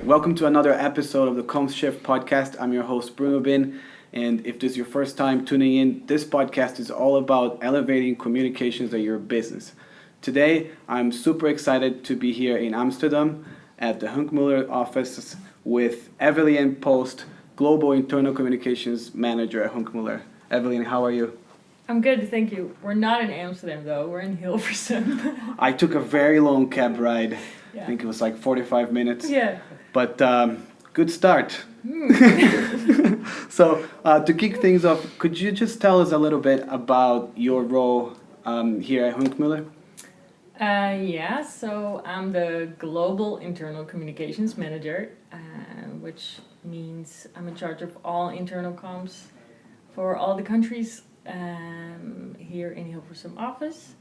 Welcome to another episode of the Comms Shift podcast. I'm your host, Bruno Bin. And if this is your first time tuning in, this podcast is all about elevating communications at your business. Today, I'm super excited to be here in Amsterdam at the Hunkemöller office with Evelien Post, Global Internal Communications Manager at Hunkemöller. Evelien, how are you? I'm good, thank you. We're not in Amsterdam though, we're in Hilversum. I took a very long cab ride. Yeah. I think it was like 45 minutes. Yeah. But good start. So to kick things off, could you just tell us a little bit about your role here at Hunkemöller? So I'm the Global Internal Communications Manager, which means I'm in charge of all internal comms for all the countries here in Hilversum office.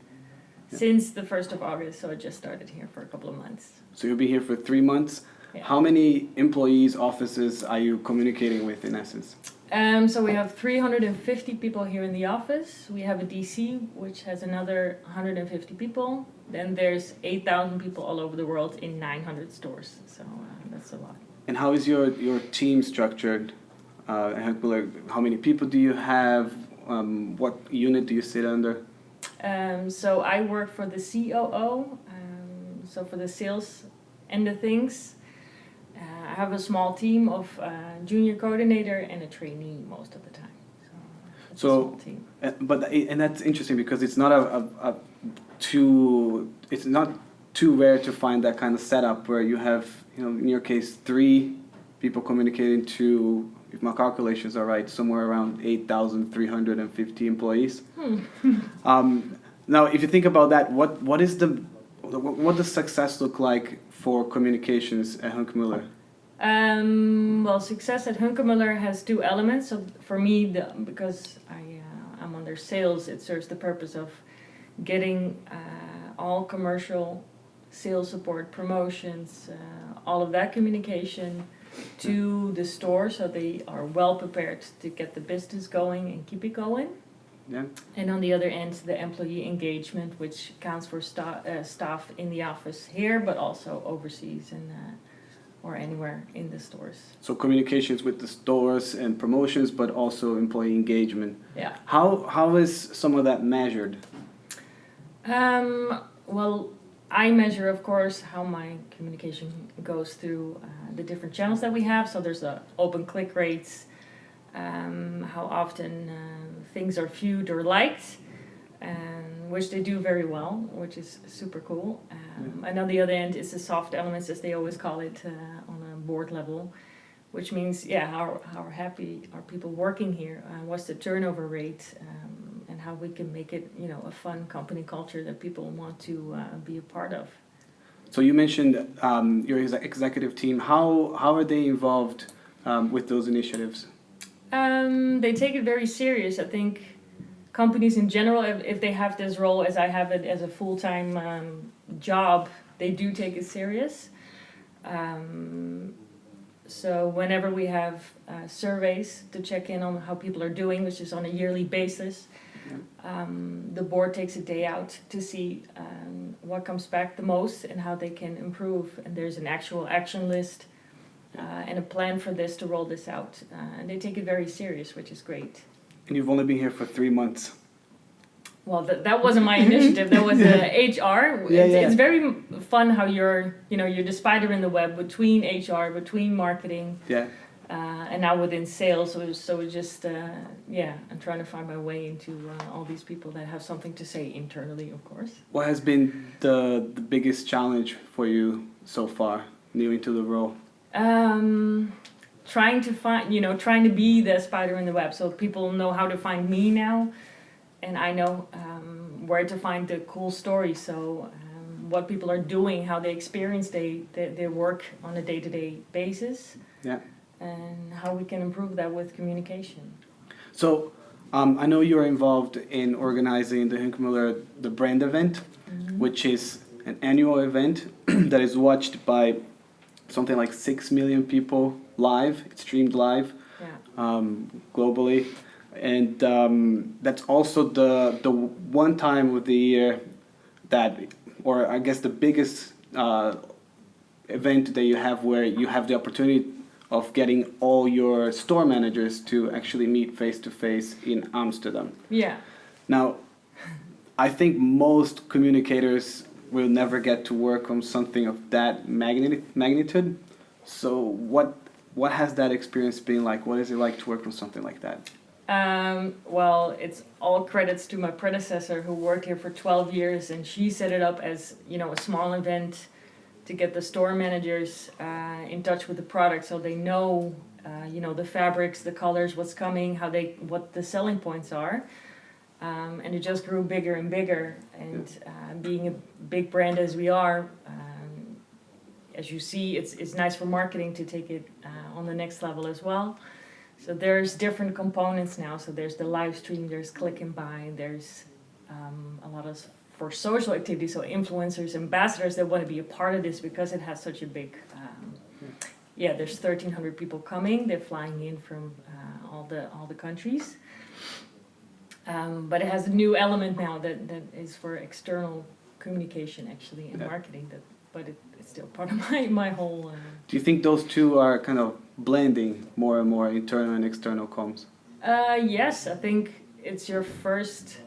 Yeah. Since the 1st of August, so I just started here for a couple of months. So you'll be here for 3 months. Yeah. How many employees, offices are you communicating with in essence? So we have 350 people here in the office. We have a DC, which has another 150 people. Then there's 8,000 people all over the world in 900 stores. So that's a lot. And how is your team structured at Hunkemöller? How many people do you have? What unit do you sit under? So I work for the COO, so for the sales end of things. I have a small team of junior coordinator and a trainee most of the time. So it's a small team. And that's interesting because it's not it's not too rare to find that kind of setup where you have, in your case, 3 people communicating to, if my calculations are right, somewhere around 8,350 employees. Now, if you think about that, what does success look like for communications at Hunkemöller? Well, success at Hunkemöller has 2 elements. So for me, because I'm under sales, it serves the purpose of getting all commercial sales support, promotions, all of that communication to the store so they are well prepared to get the business going and keep it going. Yeah. And on the other end, the employee engagement, which counts for staff in the office here, but also overseas and or anywhere in the stores. So communications with the stores and promotions, but also employee engagement. Yeah. How is some of that measured? Well, I measure, of course, how my communication goes through the different channels that we have. So there's open click rates, how often things are viewed or liked, which they do very well, which is super cool. And on the other end is the soft elements, as they always call it, on a board level, which means, how happy are people working here? What's the turnover rate? And how we can make it, a fun company culture that people want to be a part of. So you mentioned your executive team. How are they involved with those initiatives? They take it very serious. I think companies in general, if they have this role as I have it as a full-time job, they do take it serious. So whenever we have surveys to check in on how people are doing, which is on a yearly basis, the board takes a day out to see what comes back the most and how they can improve. And there's an actual action list and a plan for this to roll this out. And they take it very serious, which is great. And you've only been here for 3 months. Well, that wasn't my initiative. That was HR. It's very fun how you're the spider in the web between HR, between marketing. Yeah. And now within sales, so it's just I'm trying to find my way into all these people that have something to say internally, of course. What has been the biggest challenge for you so far, new into the role? Trying to be the spider in the web, so people know how to find me now, and I know where to find the cool stories. So what people are doing, how they experience their work on a day-to-day basis. Yeah. And how we can improve that with communication. So, I know you're involved in organizing the Hunkemöller the brand event, which is an annual event that is watched by something like 6 million people live. It's streamed live globally, and that's also the one time of the year that, or I guess the biggest event that you have where you have the opportunity of getting all your store managers to actually meet face to face in Amsterdam. Yeah. Now, I think most communicators will never get to work on something of that magnitude. So what has that experience been like? What is it like to work on something like that? Well, it's all credits to my predecessor who worked here for 12 years, and she set it up as, a small event to get the store managers in touch with the product, so they know, the fabrics, the colors, what's coming, what the selling points are. And it just grew bigger and bigger. And being a big brand as we are, as you see, it's nice for marketing to take it on the next level as well. So there's different components now. So there's the live stream, there's click and buy, there's a lot of for social activities, so influencers, ambassadors that want to be a part of this because it has such a big, there's 1,300 people coming. They're flying in from all the countries. But it has a new element now that is for external communication actually and marketing. But it's still part of my whole. Do you think those two are kind of blending more and more, internal and external comms? Yes, I think it's your first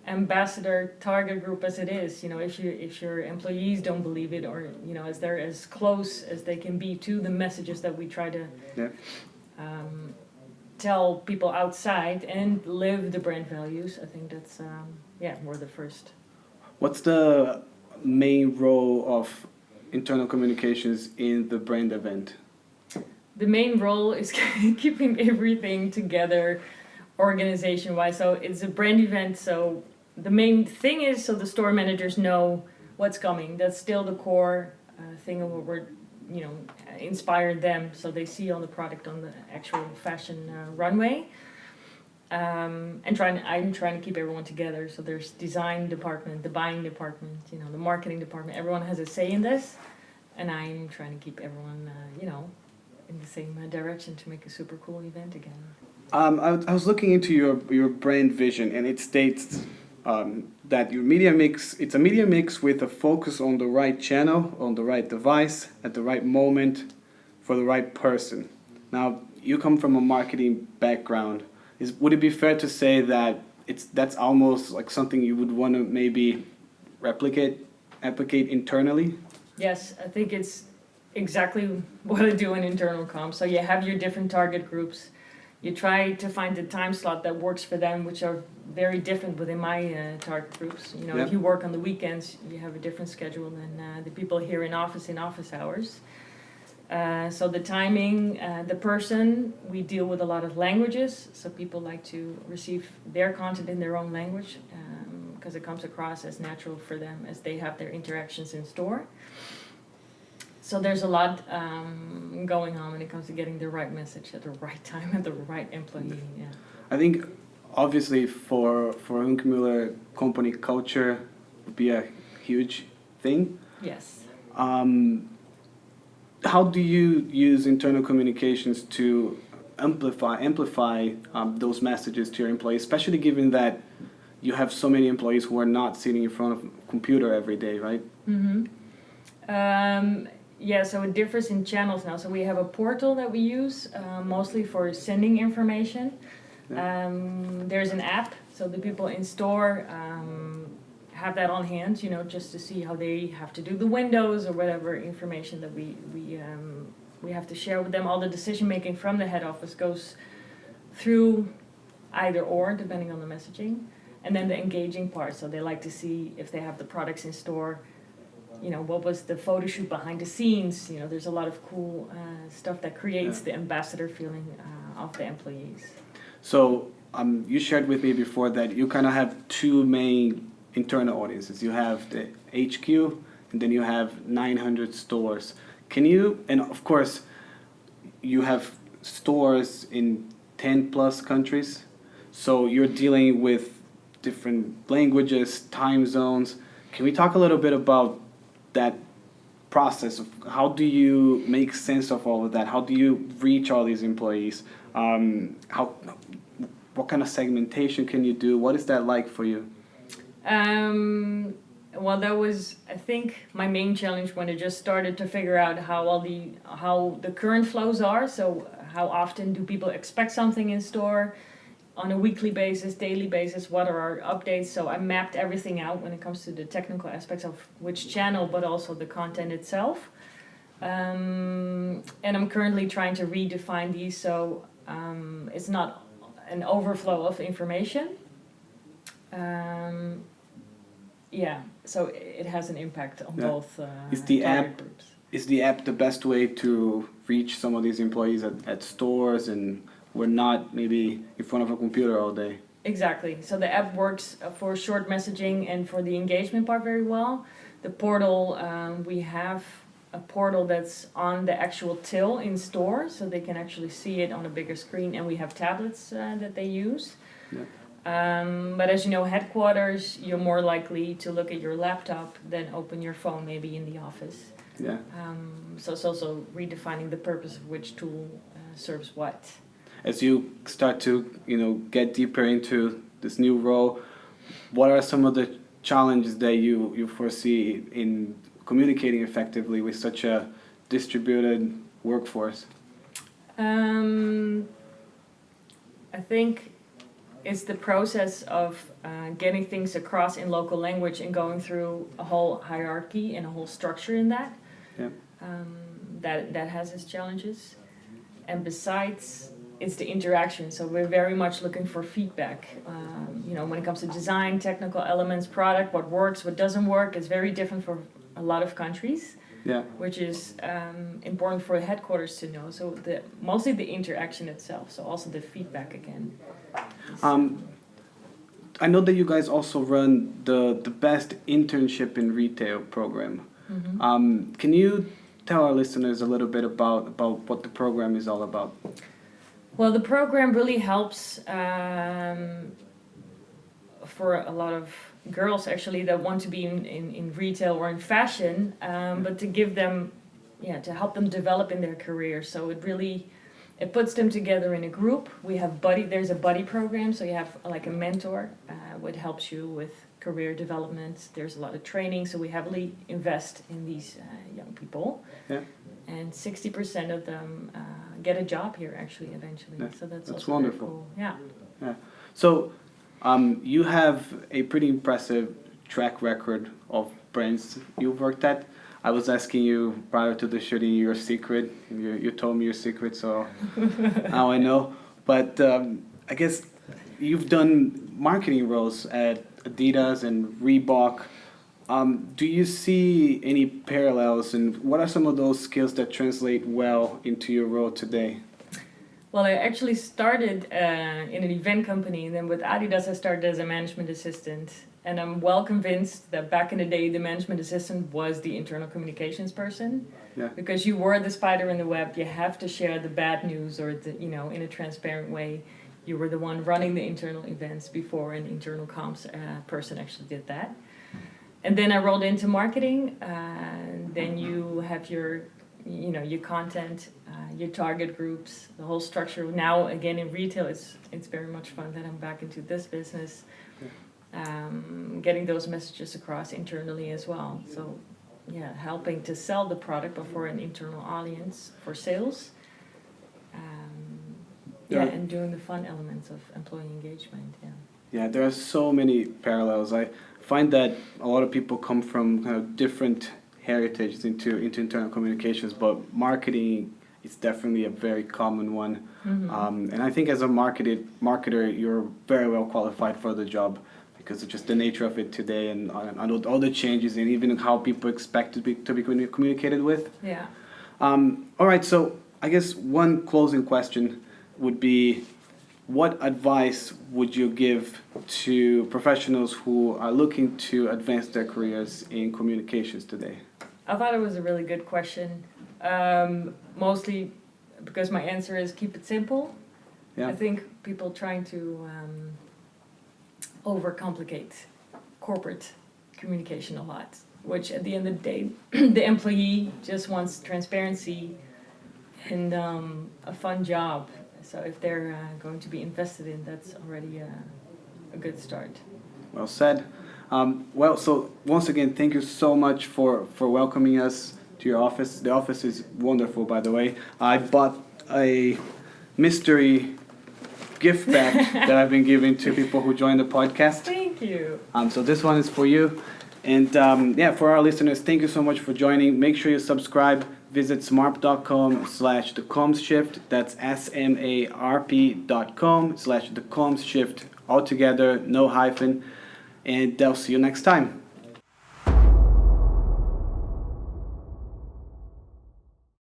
ambassador target group as it is. If your employees don't believe it, or as they're as close as they can be to the messages that we try to tell people outside and live the brand values. I think that's we're the first. What's the main role of internal communications in the brand event? The main role is keeping everything together organization-wise. So it's a brand event, so the main thing is so the store managers know what's coming. That's still the core thing of what we're, inspired them, so they see all the product on the actual fashion runway. And I'm trying to keep everyone together. So there's design department, the buying department, the marketing department. Everyone has a say in this, and I'm trying to keep everyone, in the same direction to make a super cool event again. I was looking into your brand vision, and it states that your media mix, it's a media mix with a focus on the right channel, on the right device, at the right moment, for the right person. Now, you come from a marketing background. Would it be fair to say that that's almost like something you would want to maybe replicate internally? Yes, I think it's exactly what I do in internal comms. So you have your different target groups. You try to find the time slot that works for them, which are very different within my target groups. If you work on the weekends, you have a different schedule than the people here in office hours. So the timing, the person, we deal with a lot of languages. So people like to receive their content in their own language because it comes across as natural for them as they have their interactions in store. So there's a lot going on when it comes to getting the right message at the right time and the right employee. Yeah. I think obviously for Hunkemöller, company culture would be a huge thing. Yes. How do you use internal communications to amplify those messages to your employees, especially given that you have so many employees who are not sitting in front of a computer every day, right? Mm-hmm. So it differs in channels now. So we have a portal that we use mostly for sending information. Yeah. There's an app, so the people in store have that on hand, just to see how they have to do the windows or whatever information that we have to share with them. All the decision making from the head office goes through either or, depending on the messaging. And then the engaging part, so they like to see if they have the products in store. What was the photo shoot behind the scenes? There's a lot of cool stuff that creates the ambassador feeling of the employees. So you shared with me before that you kind of have two main internal audiences. You have the HQ, and then you have 900 stores. And of course, you have stores in 10 plus countries. So you're dealing with different languages, time zones. Can we talk a little bit about that process of how do you make sense of all of that? How do you reach all these employees? What kind of segmentation can you do? What is that like for you? Well, that was, I think, my main challenge when I just started to figure out how the current flows are. So how often do people expect something in store on a weekly basis, daily basis? What are our updates? So I mapped everything out when it comes to the technical aspects of which channel, but also the content itself. And I'm currently trying to redefine these so it's not an overflow of information. Yeah, so it has an impact on both Is the target app groups. is the app the best way to reach some of these employees at stores and we're not maybe in front of a computer all day? Exactly. So the app works for short messaging and for the engagement part very well. The portal, we have a portal that's on the actual till in store, so they can actually see it on a bigger screen, and we have tablets that they use. Yeah. But as you know, headquarters, you're more likely to look at your laptop than open your phone maybe in the office. Yeah. So it's also redefining the purpose of which tool serves what. As you start to, get deeper into this new role, what are some of the challenges that you foresee in communicating effectively with such a distributed workforce? I think it's the process of getting things across in local language and going through a whole hierarchy and a whole structure in that. Yeah. That has its challenges. And besides, it's the interaction. So we're very much looking for feedback. When it comes to design, technical elements, product, what works, what doesn't work, is very different for a lot of countries. Yeah. Which is important for headquarters to know. So mostly the interaction itself. So also the feedback again. I know that you guys also run the best internship in retail program. Mm-hmm. Can you tell our listeners a little bit about what the program is all about? Well, the program really helps for a lot of girls actually that want to be in retail or in fashion, but to give them, to help them develop in their career. So it puts them together in a group. There's a buddy program, so you have like a mentor, what helps you with career development. There's a lot of training, so we heavily invest in these young people. Yeah. And 60% of them get a job here actually eventually. Yeah. So that's also wonderful. Cool. Yeah. Yeah. So you have a pretty impressive track record of brands you've worked at. I was asking you prior to the shooting your secret. You told me your secret, so now I know. But I guess you've done marketing roles at Adidas and Reebok. Do you see any parallels, and what are some of those skills that translate well into your role today? Well, I actually started in an event company, and then with Adidas I started as a management assistant. And I'm well convinced that back in the day, the management assistant was the internal communications person. Yeah. Because you were the spider in the web, you have to share the bad news or in a transparent way. You were the one running the internal events before an internal comms person actually did that. And then I rolled into marketing. Then you have your content, your target groups, the whole structure. Now again in retail, it's very much fun that I'm back into this business. Getting those messages across internally as well. So, helping to sell the product but for an internal audience for sales. And doing the fun elements of employee engagement. Yeah. Yeah, there are so many parallels. I find that a lot of people come from kind of different heritages into internal communications, but marketing is definitely a very common one. Mm-hmm. And I think as a marketer, you're very well qualified for the job because of just the nature of it today and all the changes and even how people expect to be communicated with. Yeah. All right, so I guess one closing question would be, what advice would you give to professionals who are looking to advance their careers in communications today? I thought it was a really good question. Mostly because my answer is keep it simple. Yeah. I think people trying to overcomplicate corporate communication a lot, which at the end of the day, the employee just wants transparency and a fun job. So if they're going to be invested in, that's already a good start. Well said. Well, so once again, thank you so much for welcoming us to your office. The office is wonderful, by the way. I bought a mystery gift bag that I've been giving to people who join the podcast. Thank you. So this one is for you. And for our listeners, thank you so much for joining. Make sure you subscribe. Visit smarp.com/thecomshift. That's SMARP.com/thecomshift. All together, no hyphen. And I'll see you next time.